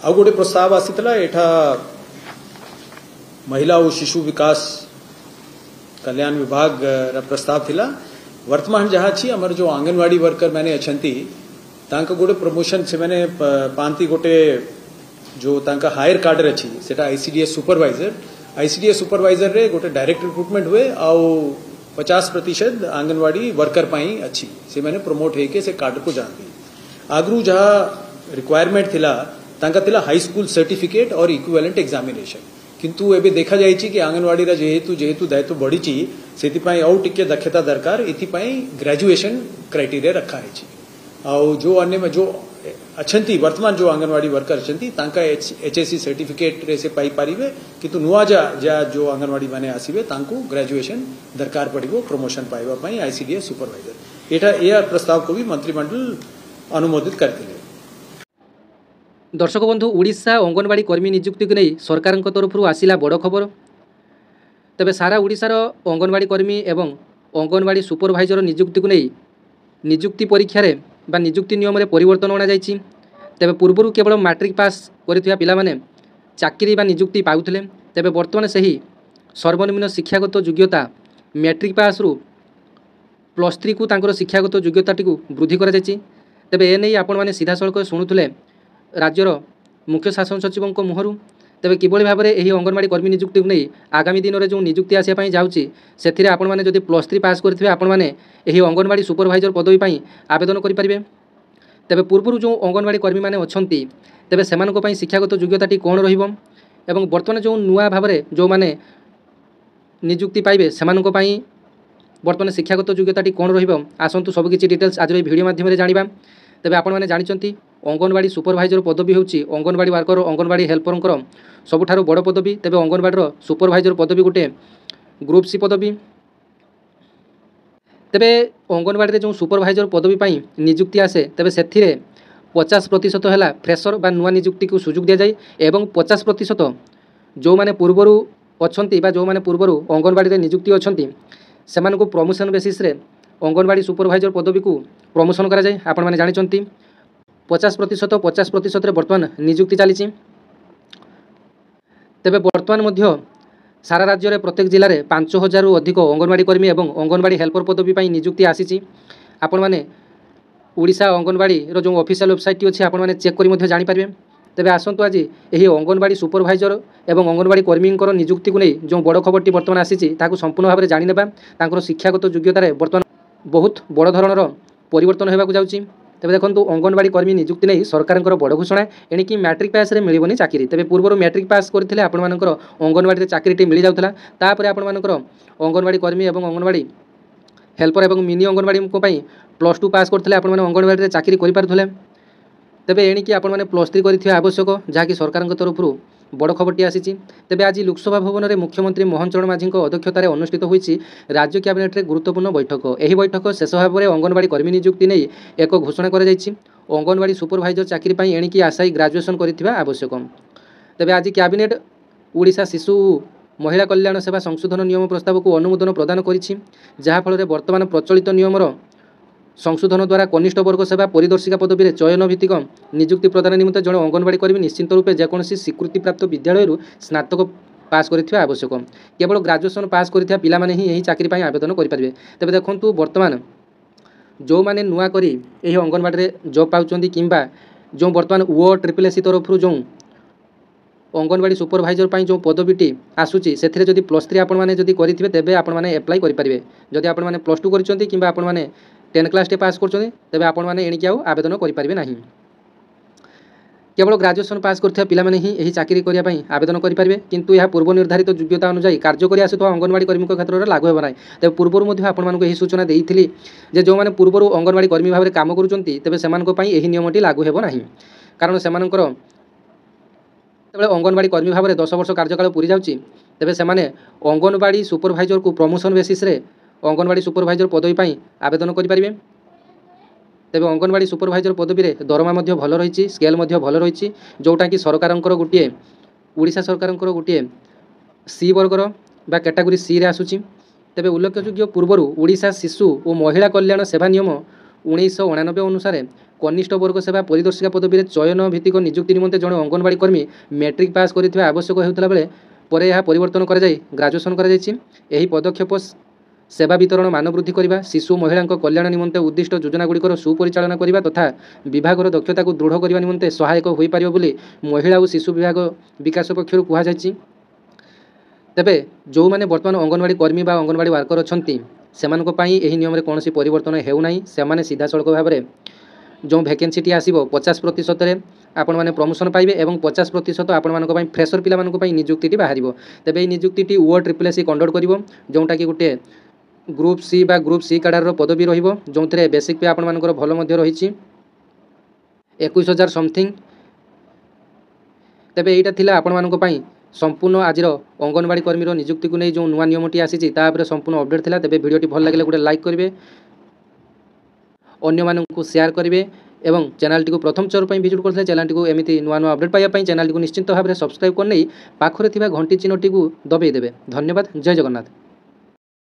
आउ गोटे प्रस्ताव आसीला एठा महिला और शिशु विकास कल्याण विभाग रा प्रस्ताव थिला। वर्तमान जहाँ छी हमर जो आंगनवाड़ी वर्कर मैंने अछंती तांका गोटे प्रमोशन से मैंने पांती गोटे जो तांका हायर कार्डर अच्छी सेटा आईसीडीएस सुपरवाइजर रे गोटे डायरेक्ट रिक्रुटमेंट हुए आउ 50% आंगनवाड़ी वर्कर पाई अच्छी से मैंने प्रमोट है से कार्डर को जानती। आगरू जहाँ रिक्वायरमेंट थिला तांका थिला हाई स्कूल सर्टिफिकेट और इक्विवेलेंट एग्जामिनेशन किंतु एबे देखा जाई कि आंगनवाड़ी रा जेहेतु दायित्व बढ़ी से आउ टिके दक्षता दरकार एथिपाई ग्रेजुएशन क्राइटेरिया रखा है। आउ जो अन्य जो अच्छी वर्तमान जो आंगनवाड़ी वर्कर अच्छी तांका एचएससी सर्टिफिकेट रे से पाई पारिबे किंतु नुआ जो आंगनवाड़ी माने आसीबे तांको ग्रेजुएशन दरकार पड़िबो प्रमोशन पाइबा पई आईसीडीएस सुपरवाइजर एटा ए प्रस्ताव को भी मंत्रिमंडल अनुमोदित करथिले। दर्शक बंधु ओडिशा अंगनवाड़ी कर्मी नियुक्ति को नहीं सरकार तरफ आसिला बड़ खबर। तेबे सारा ओडिशार अंगनवाड़ी कर्मी एवं अंगनवाड़ी सुपरवाइजर नियुक्ति को नहीं नियुक्ति परीक्षा रे बा नियुक्ति नियम रे परिवर्तन अणा जाइछि। तेबे पूर्वरु केवल मैट्रिक पास करिथिया पिला माने चाकरी बा नियुक्ति पाउथिले। तेबे वर्तमान सही सर्वनिम्न शिक्षागत योग्यता मैट्रिक पास रु +3 को तांकर शिक्षागत योग्यता टी वृद्धि करा जाइछि। तेबे ए नै आपण माने सीधा सड़क शुणुथिले राज्यर मुख्य शासन सचिव मुहरु। तेबे किभଳି भाबरे एही अंगनवाड़ी कर्मी नियुक्ति को नहीं आगामी दिन में जो नियुक्ति आसिया पई जाउछि सेथिरे आपण माने जदि +3 पास करथिबे आपण माने एही अंगनवाड़ी सुपरवाइजर पदवी पई आवेदन करि परिबे। तेबे पूर्वरु जो अंगनवाड़ी कर्मी माने अछंती तेबे सेमानको पई शिक्षागत योग्यताटी कोन रहिबो एवं वर्तमान जो नुआ भाबरे जो माने नियुक्ति पाइबे सेमानको पई वर्तमान शिक्षागत योग्यताटी कोन रहिबो आसंतु सब किछि डिटेल्स आज भिडियो माध्यम रे जानिबा। तेबे आपण माने जानिचंती अंगनवाड़ी सुपरवाइजर पदवी होची अंगनवाड़ी वर्कर अंगनवाड़ी हेल्परंकर सबुठारु बड़ पदवी। तेबे अंगनवाड़ी सुपरवाइजर पदवी गोटे ग्रुप सी पदवी। तेबे अंगनवाड़ी जो सुपरवाइजर पदवी पाई नियुक्ति आसे तेबे सेथिरे 50% है फ्रेशर बा नुआ नियुक्ति को सुযোগ दिया जाए एवं 50% जो माने पूर्वरु अछंती बा जो माने पूर्वरु अंगनवाड़ी नियुक्ति अछंती सेमान को प्रमोशन बेसिस रे अंगनवाड़ी सुपरवाइजर पदवी को प्रमोशन करा जाए। आपण माने जानिचंती 50% रे वर्तमान नियुक्ति चली। तेबे वर्तमान मध्य सारा राज्य में प्रत्येक जिले में 5000 रु अधिक अंगनवाड़ी कर्मी एवं अंगनवाड़ी हेल्पर पदवी पाई नियुक्ति आसी। आपण माने ओडिशा अंगनवाड़ी रो जो ऑफिशियल वेबसाइट अच्छी आपण माने चेक करी जानि पारिबे। तेबे आसंतु आज यही अंगनवाड़ी सुपरवाइजर एवं अंगनवाड़ी कर्मी नियुक्ति को नहीं जो बड़ खबरटी वर्तमान आसी ताकू संपूर्ण भाव में जानिनेबा। तांकर शिक्षागत योग्यतार वर्तमान बहुत बड़ धरणर परिवर्तन होगा जाउछि। तेबे देखंतु अंगनवाड़ी कर्मी नियुक्ति नहीं सरकार बड़ घोषणा एणिकी मैट्रिक पास रे मिलिबनी चाकरी। तेबे पूर्व मैट्रिक पास करथिले आपण मानकर अंगनवाड़ी चाकरीटी मिल जाउथला। तापर आपण मानकर अंगनवाड़ी कर्मी एवं अंगनवाड़ी हेल्पर एवं मिनी अंगनवाड़ी +2 पास करथिले आपण माने अंगनवाड़ी चाकरी करि पारुथले। तेबे एणिकी आपण माने +3 करिथिया आवश्यक जहाँकि सरकार तरफ बड़ खबरटी आसी। तेबे आज लोकसभा भवन में मुख्यमंत्री मोहन चरण माझी अध्यक्षतार अनुष्ठित होईछि राज्य कैबिनेट रे गुरुत्वपूर्ण बैठक। एही बैठक शेष भाव में अंगनवाड़ी कर्मी नियुक्ति नहीं एक घोषणा कर अंगनवाड़ी सुपरवाइजर चाकरी पाई एणिकी आशायी ग्रेजुएशन करिथिबा आवश्यक। तेबे आज कैबिनेट ओडिशा शिशु महिला कल्याण सेवा संशोधन नियम प्रस्ताव को अनुमोदन प्रदान करिछि जहाँ फल वर्तमान प्रचलित नियमर संशोधन द्वारा कनिष्ठ वर्ग सेवा परिदर्शिका पदवी में चयन भित्तिक नियुक्ति प्रदान निमित्त जड़े अंगनवाड़ी कर्मी निश्चित रूपे जेकोसी स्वीकृति प्राप्त विद्यालय स्नातक पास करिथिबा आवश्यक। केवल ग्रेजुएशन पास करिथिबा पिला माने ही यही चाकरी पाई आवेदन करि परिबे। तेबे देखंतु वर्तमान जो माने नुआ करी एही अंगनवाड़ी रे जॉब पाउचंदी किंबा जो वर्तमान OSSS तरफ जो अंगनवाड़ी सुपरवाइजर पाई जो पदवीटी आसूची सेथिरे जदि +3 आपण माने जदि करिथिबे तेबे आपण माने अप्लाई करि परिबे। जदि आपण माने +2 करिसंती किंबा आपण माने 10 क्लास टे पास करछंती तेबे आपण माने एणिकी आउ आवेदन करि परिबे नाही। केवल ग्रेजुएशन पास करथिया पिला माने ही एही चाकरी करिया पई आवेदन करि परिबे किंतु यह पूर्व निर्धारित योग्यता अनुसार कार्य करि आसुतो अंगनवाड़ी कर्मी क्षेत्र में लागू हेबा नाही। तेबे पूर्वरु मध्ये आपण मानको एही सूचना देइथिली जे जो माने पूर्वरु अंगनवाड़ी कर्मी भाबरे काम करूचंती तेबे सेमानको पई एही नियमटी लागू हेबो नाही। कारण सेमानकर तेबे अंगनवाड़ी कर्मी भाव में 10 वर्ष कार्यकाल पूरी जाउची तेबे सेमाने अंगनवाड़ी सुपरवाइजर को प्रमोशन बेसिस रे अंगनवाड़ी सुपरवाइजर पदवी पाई आवेदन करि परिबे। तेबे अंगनवाड़ी सुपरवाइजर पदवी रे दरमा मध्य भल रही स्केल मध्य भल रही जोटा कि सरकारंकर गोटे ओडिशा सरकारंकर गोटे सी वर्गर बा कैटेगरी सी रे आसुची। तेबे उल्लेखयोग्य पूर्वरु ओडिशा शिशु और महिला कल्याण सेवा नियम 1989 अनुसार कनिष्ठ वर्ग सेवा परिदर्शिका पदवी चयन भित्तिक नियुक्ति निमंते जड़े अंगनवाड़ी कर्मी मैट्रिक पास करिଥିବା आवश्यक होता बेले पर यह परिवर्तन कर ग्राजुएसन कर पदक्षेप सेवा वितरण मान वृद्धि करने शिशु महिला कल्याण निमंते उद्दिष्ट योजनागुड़िकर सुपरिचालना करने तथा विभागर दक्षता को दृढ़ करने निमंते सहायक हो पार बोली महिला और शिशु विभाग विकास पक्षर कहुई। तेबे जो मैंने बर्तमान अंगनवाड़ी कर्मी बा अंगनवाड़ी वर्कर अच्छी से नियम में कौन परिवर्तन होना से सीधा सड़क भाव में जो वैकेंसीटी आसो 50% आपण मैंने प्रमोशन पाइबे और 50% आपण मान फ्रेशर पिला नियुक्ति बाहर। तेबे नियुक्ति OTSS कंडक्ट कर जोटा कि गोटे ग्रुप सी बा ग्रुप सी कैडर पदवी जो बेसिक पे आपण मानकर भल रही 21,000 समथिंग। तेबे यहाँ थिला आपण मानक संपूर्ण आज अंगनवाड़ी कर्मी नियुक्ति को नहीं जो नुआ नियमटी आसी संपूर्ण अपडेट थिला। तेबे वीडियोटी भल लगे गोटे लाइक करेंगे, अन्य मानक शेयर करेंगे एवं चैनल टी प्रथम चोर पर विजिट करते चैनल टी एमती नुआ नुआ अपडेट पाइबा चैनल टी निश्चित भाव में सब्सक्राइब करने पाखरे घंटी चिन्हटी दबाई देवे। धन्यवाद। जय जगन्नाथ।